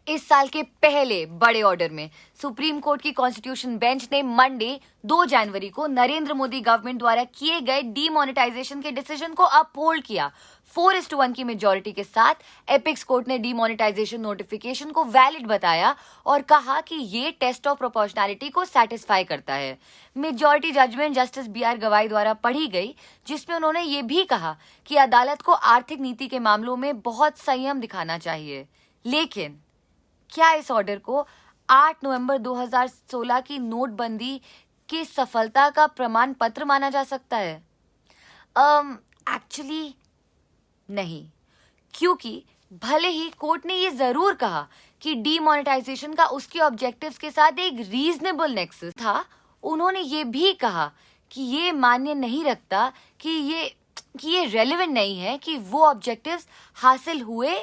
इस साल के पहले बड़े ऑर्डर में सुप्रीम कोर्ट की कॉन्स्टिट्यूशन बेंच ने मंडे 2 जनवरी को नरेंद्र मोदी गवर्नमेंट द्वारा किए गए डीमोनेटाइजेशन के डिसीजन को अपहोल्ड किया। 4:1 की मेजॉरिटी के साथ एपिक्स कोर्ट ने डीमोनेटाइजेशन नोटिफिकेशन को वैलिड बताया और कहा कि ये टेस्ट ऑफ प्रोपोर्शनैलिटी को सेटिस्फाई करता है। मेजॉरिटी जजमेंट जस्टिस BR गवाई द्वारा पढ़ी गई, जिसमें उन्होंने ये भी कहा कि अदालत को आर्थिक नीति के मामलों में बहुत संयम दिखाना चाहिए। लेकिन क्या इस ऑर्डर को 8 नवंबर 2016 की नोटबंदी की सफलता का प्रमाण पत्र माना जा सकता है? एक्चुअली नहीं, क्योंकि भले ही कोर्ट ने ये जरूर कहा कि डीमोनेटाइजेशन का उसके ऑब्जेक्टिव्स के साथ एक रीजनेबल नेक्सस था, उन्होंने ये भी कहा कि ये मान्य नहीं रखता कि ये रेलेवेंट नहीं है कि वो ऑब्जेक्टिव्स हासिल हुए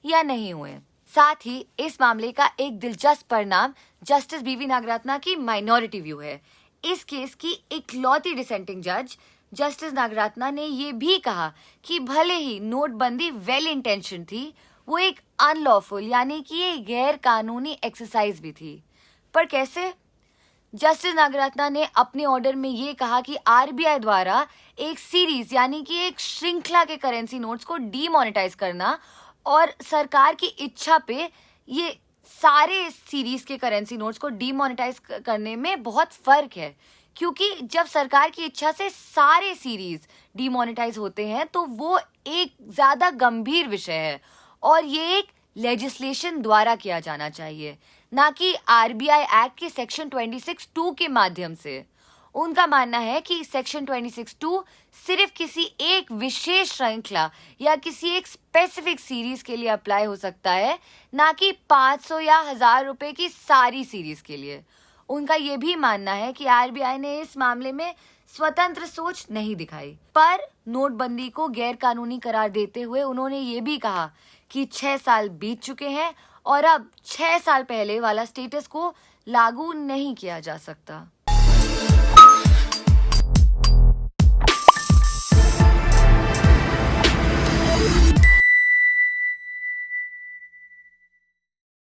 या नहीं हुए। साथ ही इस मामले का एक दिलचस्प परिणाम जस्टिस BV नागरत्ना की माइनॉरिटी व्यू है। इस केस की इकलौती डिसेंटिंग जज जस्टिस नागरत्ना ने ये भी कहा कि भले ही नोटबंदी वेल इंटेंशन थी, वो एक अनलॉफुल यानी कि ये गैर कानूनी एक्सरसाइज भी थी। पर कैसे? जस्टिस नागरत्ना ने अपने ऑर्डर में ये कहा कि RBI द्वारा एक सीरीज यानी कि एक श्रृंखला के करेंसी नोट्स को डीमोनेटाइज करना और सरकार की इच्छा पे ये सारे सीरीज के करेंसी नोट्स को डीमोनेटाइज करने में बहुत फर्क है, क्योंकि जब सरकार की इच्छा से सारे सीरीज डीमोनेटाइज होते हैं तो वो एक ज्यादा गंभीर विषय है और ये एक लेजिस्लेशन द्वारा किया जाना चाहिए, ना कि RBI एक्ट के सेक्शन 26(2) के माध्यम से। उनका मानना है कि सेक्शन 26(2) सिर्फ किसी एक विशेष श्रृंखला या किसी एक स्पेसिफिक सीरीज के लिए अप्लाई हो सकता है, ना कि 500 या 1000 रुपए की सारी सीरीज के लिए। उनका ये भी मानना है कि RBI ने इस मामले में स्वतंत्र सोच नहीं दिखाई। पर नोटबंदी को गैर कानूनी करार देते हुए उन्होंने ये भी कहा कि 6 साल बीत चुके हैं और अब 6 साल पहले वाला स्टेटस को लागू नहीं किया जा सकता।